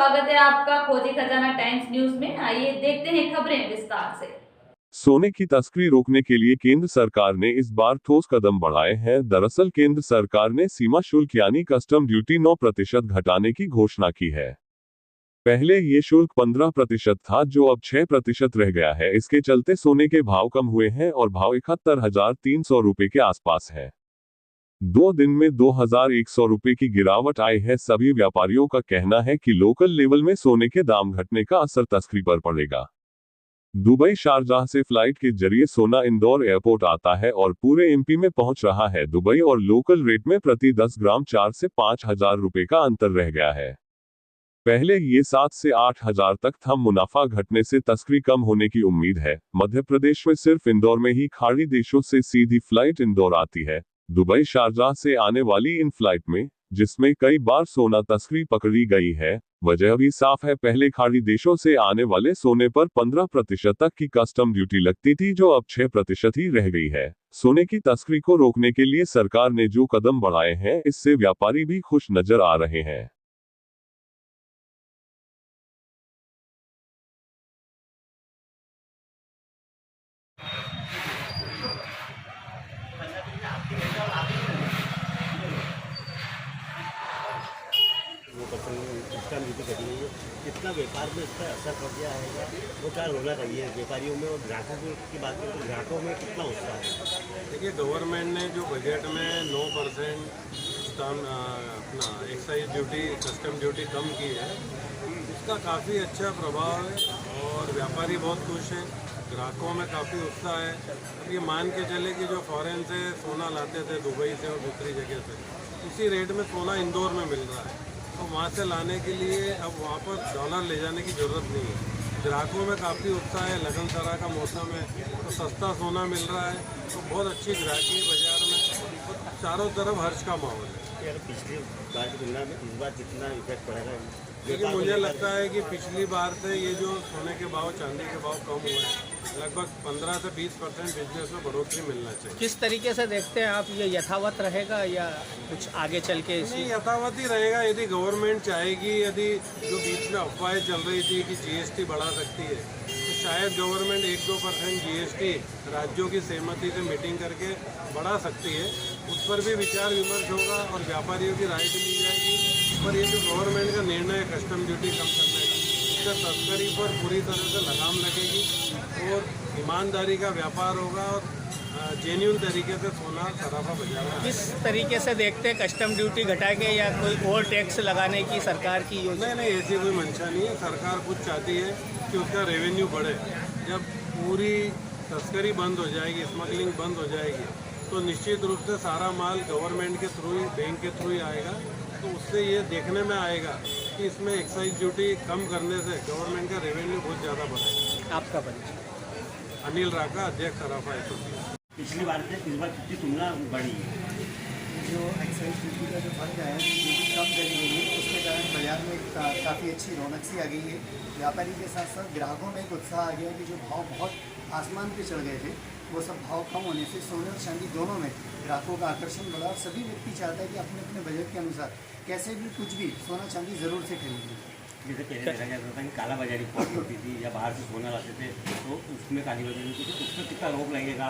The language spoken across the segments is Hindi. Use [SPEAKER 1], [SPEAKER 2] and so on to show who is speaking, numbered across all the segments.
[SPEAKER 1] स्वागत है आपका खोजी खजाना टाइम्स न्यूज में। आइए देखते हैं खबरें विस्तार से।
[SPEAKER 2] सोने की तस्करी रोकने के लिए केंद्र सरकार ने इस बार ठोस कदम बढ़ाए हैं। दरअसल केंद्र सरकार ने सीमा शुल्क यानी कस्टम ड्यूटी 9% घटाने की घोषणा की है। पहले ये शुल्क 15% था, जो अब 6% रह गया है। इसके चलते सोने के भाव कम हुए हैं और भाव 71,300 रुपए के आसपास है। 2 दिन में 2,100 रुपए की गिरावट आई है। सभी व्यापारियों का कहना है कि लोकल लेवल में सोने के दाम घटने का असर तस्करी पर पड़ेगा। दुबई शारजाह से फ्लाइट के जरिए सोना इंदौर एयरपोर्ट आता है और पूरे एमपी में पहुंच रहा है। दुबई और लोकल रेट में प्रति 10 ग्राम 4 से 5,000 रुपए का अंतर रह गया है। पहले ये 7 से 8,000 तक था। मुनाफा घटने से तस्करी कम होने की उम्मीद है। मध्य प्रदेश में सिर्फ इंदौर में ही खाड़ी देशों से सीधी फ्लाइट इंदौर आती है। दुबई शारजाह से आने वाली इन फ्लाइट में, जिसमें कई बार सोना तस्करी पकड़ी गई है, वजह भी साफ है। पहले खाड़ी देशों से आने वाले सोने पर 15% तक की कस्टम ड्यूटी लगती थी, जो अब 6% ही रह गई है। सोने की तस्करी को रोकने के लिए सरकार ने जो कदम बढ़ाए हैं, इससे व्यापारी भी खुश नजर आ रहे हैं।
[SPEAKER 3] वो पर्सन इसका नीति करी हुई है, कितना व्यापार में इसका असर पड़ गया है वो क्या होना चाहिए व्यापारियों में, और ग्राहकों की बात करें तो ग्राहकों में कितना उत्साह है।
[SPEAKER 4] देखिए, गवर्नमेंट ने जो बजट में 9% अपना एक्साइज ड्यूटी, कस्टम ड्यूटी कम की है, इसका काफ़ी अच्छा प्रभाव है और व्यापारी बहुत खुश है। ग्राहकों में काफ़ी उत्साह है। अब ये मान के चले कि जो फॉरेन से सोना लाते थे दुबई से और दूसरी जगह से, उसी रेट में सोना इंदौर में मिल रहा है, तो वहाँ से लाने के लिए अब वहाँ पर डॉलर ले जाने की ज़रूरत नहीं है। ग्राहकों में काफ़ी उत्साह है। लगन सरा का मौसम है तो सस्ता सोना मिल रहा है, तो बहुत अच्छी ग्राहकी है बाजार में और चारों तरफ हर्ष का माहौल है।
[SPEAKER 3] यार पिछली बार की तुलना में इस बार कितना इफेक्ट पड़ेगा?
[SPEAKER 4] लेकिन मुझे लगता है कि पिछली बार से ये जो सोने के भाव, चांदी के भाव कम हुए हैं, लगभग 15 से 20% बिजनेस में बढ़ोतरी मिलना चाहिए।
[SPEAKER 5] किस तरीके से देखते हैं आप, ये यथावत रहेगा या कुछ आगे चल के
[SPEAKER 4] नहीं, यथावत ही रहेगा। यदि गवर्नमेंट चाहेगी, यदि जो बीच में अफवाहें चल रही थी कि जीएसटी बढ़ा सकती है, तो शायद गवर्नमेंट 1-2% जीएसटी राज्यों की सहमति से मीटिंग करके बढ़ा सकती है। उस पर भी विचार विमर्श होगा और व्यापारियों की राय भी ली जाएगी। पर ये जो गवर्नमेंट का निर्णय है कस्टम ड्यूटी कम करने का, इससे तस्करी पर पूरी तरह से लगाम लगेगी और ईमानदारी का व्यापार होगा और जेन्युइन तरीके से सोना सराफा बाजार में।
[SPEAKER 5] किस तरीके से देखते हैं, कस्टम ड्यूटी घटाएंगे या कोई और टैक्स लगाने की सरकार की योजना?
[SPEAKER 4] नहीं, ऐसी कोई मंशा नहीं है। सरकार खुद चाहती है कि उसका रेवेन्यू बढ़े। जब पूरी तस्करी बंद हो जाएगी, स्मगलिंग बंद हो जाएगी, तो निश्चित रूप से सारा माल गवर्नमेंट के थ्रू ही, बैंक के थ्रू ही आएगा। तो उससे ये देखने में आएगा कि इसमें एक्साइज ड्यूटी कम करने से गवर्नमेंट का रेवेन्यू बहुत ज़्यादा बढ़ेगा।
[SPEAKER 5] आपका परिचय?
[SPEAKER 4] अनिल राका, अध्यक्ष सराफा एसोसिएशन।
[SPEAKER 3] पिछली बार से इस बार कितनी तुलना बढ़ी है?
[SPEAKER 6] जो एक्साइज ड्यूटी का जो फंड है ड्यूटी कम करी गई है, उसके कारण बाजार में काफ़ी अच्छी रौनक सी आ गई है। व्यापारी के साथ साथ ग्राहकों में एक उत्साह आ गया कि जो भाव बहुत आसमान पे चढ़ गए थे, वो सब भाव कम होने से सोने और चांदी दोनों में ग्राहकों का आकर्षण बढ़ा। सभी व्यक्ति चाहता है कि अपने अपने बजट के अनुसार कैसे भी कुछ भी सोना चांदी ज़रूर से खरीदें।
[SPEAKER 3] जैसे पहले देखा जाता था कि काला बाजारी बहुत होती थी, या बाहर से सोना लाते थे तो उसमें काली बाजारी होती थी, उसमें कितना रोक लगेगा?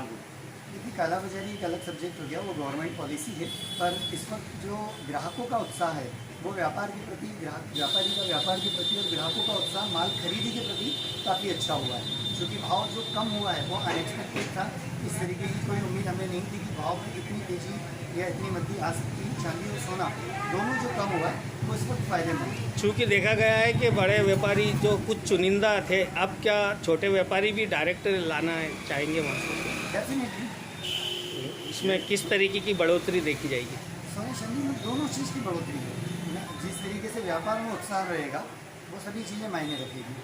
[SPEAKER 6] देखिए, काला बाजारी एक अलग सब्जेक्ट हो गया, वो गवर्नमेंट पॉलिसी है। पर इस वक्त जो ग्राहकों का उत्साह है वो व्यापार के प्रति, व्यापारी का व्यापार के प्रति और ग्राहकों का उत्साह माल खरीदी के प्रति काफ़ी अच्छा हुआ है। क्योंकि भाव जो कम हुआ है वो अनएक्सपेक्टेड था। इस तरीके की कोई उम्मीद हमें नहीं थी कि भाव में इतनी तेज़ी या इतनी मंदी आ सकती है। चांदी और सोना दोनों जो कम हुआ है वो इस वक्त फ़ायदेमंद है।
[SPEAKER 5] चूँकि देखा गया है कि बड़े व्यापारी जो कुछ चुनिंदा थे, अब क्या छोटे व्यापारी भी डायरेक्ट लाना चाहेंगे वहाँ से?
[SPEAKER 6] डेफिनेटली
[SPEAKER 5] इसमें किस तरीके की बढ़ोतरी देखी जाएगी?
[SPEAKER 6] सोने चांदी में दोनों चीज़ की बढ़ोतरी है। जिस तरीके से व्यापार में उत्साह रहेगा वो सभी चीज़ें मायने रखेगी।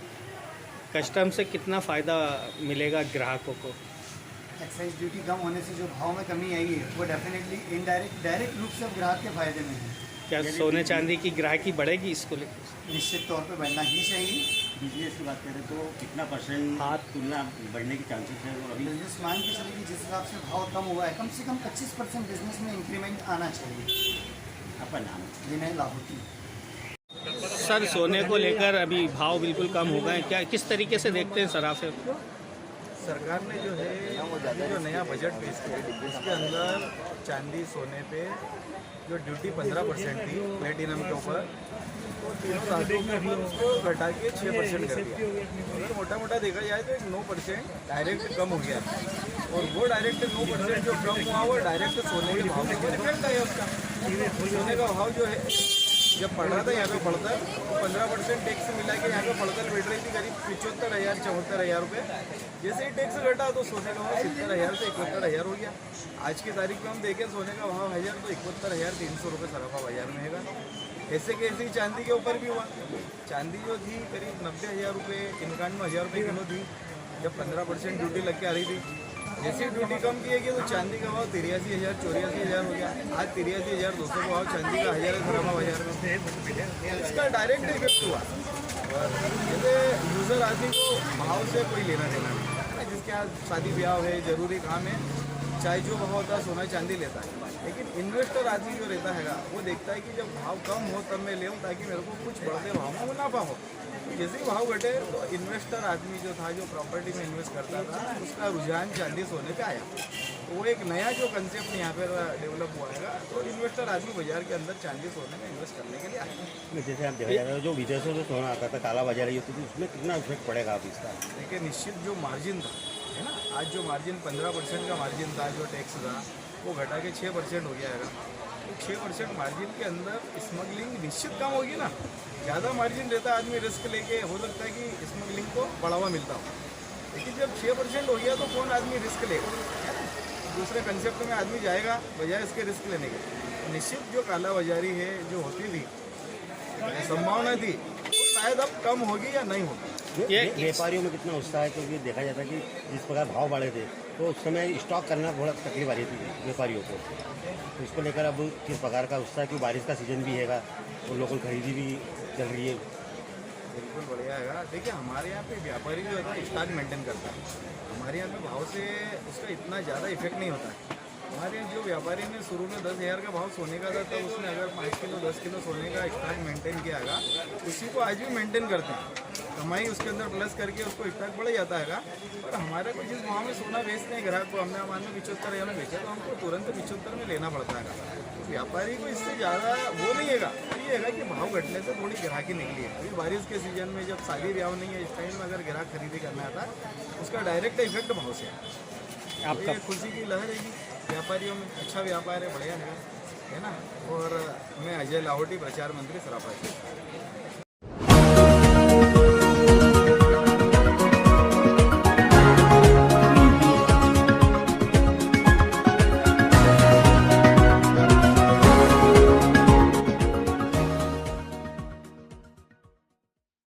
[SPEAKER 5] कस्टम से कितना फ़ायदा मिलेगा ग्राहकों को?
[SPEAKER 6] एक्साइज ड्यूटी कम होने से जो भाव में कमी आएगी वो डेफिनेटली डायरेक्ट रूप से ग्राहक के फायदे में है।
[SPEAKER 5] क्या सोने चांदी की ग्राहकी बढ़ेगी इसको लेकर?
[SPEAKER 6] निश्चित तौर पे बढ़ना ही चाहिए।
[SPEAKER 3] बिजनेस की बात करें तो कितना परसेंट हाथ तुलना बढ़ने की चांसेस है? और अभी
[SPEAKER 6] बिजनेस मान के चले कि जिस हिसाब से भाव कम हुआ है, कम से कम 25% बिजनेस में इंक्रीमेंट आना चाहिए।
[SPEAKER 3] आपका नाम?
[SPEAKER 6] विनय लाहौटी।
[SPEAKER 5] सर सोने को लेकर अभी भाव बिल्कुल कम हो गए, क्या किस तरीके से देखते हैं सर आप?
[SPEAKER 7] सरकार ने जो है ये जो नया बजट पेश किया इसके अंदर चांदी सोने पे जो ड्यूटी 15% थी प्लेटिनम के ऊपर, तो तीनों धातुओं के ऊपर उसको घटा के 6% कर दिया। अगर मोटा मोटा देखा जाए तो एक 9% डायरेक्ट कम हो गया, और वो डायरेक्ट 9% जो कम हुआ वो डायरेक्ट सोने के भाव में इफेक्ट आया उसका। सोने का भाव जो है जब बढ़ रहा था यहाँ पे बढ़तर, तो 15% टैक्स मिला के यहाँ पे बढ़तर बैठ रही थी करीब 75,000 74,000 रुपये। जैसे ही टैक्स घटा तो सोने का भाव 70,000 से 71,000 हो गया। आज की तारीख में हम देखें सोने का भाव 1000 तो 71,300 रुपये सराफा बाजार में है। ऐसे कैसे चांदी के ऊपर भी हुआ। चांदी जो थी करीब 90,000 रुपये 91,000 रुपये किलो थी जब 15% ड्यूटी लग के आ रही थी। जैसे ड्यूटी कम की है तो चांदी का भाव 83,000 84,000 हो गया। आज 83,200 का भाव चांदी का 1000 सराफा बाजार में। इसका डायरेक्ट इफेक्ट हुआ। और जैसे यूज़र आदमी को भाव से कोई लेना देना नहीं, जिसके यहाँ शादी ब्याह है जरूरी काम है, चाहे जो भाव होता है सोना चांदी लेता है। लेकिन इन्वेस्टर आदमी जो रहता है वो देखता है कि जब भाव कम हो तब मैं ले ताकि मेरे को कुछ बढ़ते भाव में मुनाफा हो। जैसे ही भाव घटे तो इन्वेस्टर आदमी जो था जो प्रॉपर्टी में इन्वेस्ट करता था उसका रुझान चांदी सोने पे आया। तो वो एक नया जो कंसेप्ट यहाँ पर डेवलप हुआ है, तो इन्वेस्टर आदमी बाजार के अंदर चांदी सोने में इन्वेस्ट करने के लिए आया।
[SPEAKER 3] जैसे आप देखा जा रहा है जो विदेशों से सोना आता था काला बाजारी होती थी, उसमें कितना इफेक्ट पड़ेगा आप इसका?
[SPEAKER 7] देखिए निश्चित जो मार्जिन था है ना, आज जो मार्जिन 15% का मार्जिन था जो टैक्स था वो घटा के 6% हो गया है। तो 6% मार्जिन के अंदर स्मगलिंग निश्चित कम होगी ना। ज़्यादा मार्जिन रहता है आदमी रिस्क लेके हो सकता है कि स्मगलिंग को बढ़ावा मिलता हो, लेकिन जब 6% हो गया तो कौन आदमी रिस्क लेगा, है ना। दूसरे कंसेप्ट में आदमी जाएगा बजाय इसके रिस्क लेने के। निश्चित जो काला बाजारी है जो होती थी संभावना थी वो शायद अब कम होगी या नहीं होगी।
[SPEAKER 3] व्यापारियों में कितना उत्साह है, क्योंकि देखा जाता है कि जिस प्रकार भाव बढ़े थे तो उस समय स्टॉक करना थोड़ा तकलीफ आ रही थी व्यापारियों को। तो इसको लेकर अब किस प्रकार का उत्साह है, क्योंकि बारिश का सीजन भी है और लोकल खरीदी भी चल रही है।
[SPEAKER 7] बिल्कुल बढ़िया है। देखिए हमारे यहाँ पे व्यापारी जो होता है स्टॉक मेंटेन करता है। हमारे यहाँ पे भाव से उसका इतना ज़्यादा इफेक्ट नहीं होता है। हमारे यहाँ जो व्यापारी ने शुरू में 10,000 का भाव सोने का था तब उसने अगर 5 किलो 10 किलो सोने का स्टॉक मेंटेन किया है उसी को आज भी मेंटेन करते हैं। कमाई उसके अंदर प्लस करके उसको स्टॉक बढ़ जाता है। और हमारे को जिस भाव में सोना बेचते हैं ग्राहक को, हमने मान लो 75,000 में बेचा तो हमको तुरंत 75 में लेना पड़ता है। तो व्यापारी को इससे ज़्यादा वो नहीं है, ये है कि भाव घटने से थोड़ी ग्राहकी निकली है। अभी बारिश के सीजन में जब शादी ब्याह नहीं है इस टाइम में अगर ग्राहक खरीदी करना आता है उसका डायरेक्ट इफेक्ट भाव से है। आपका खुशी की लहर रहेगी व्यापारियों में। अच्छा व्यापार है, बढ़िया है ना। और मैं अजय लाहौटी, प्रचार मंत्री, सराफा।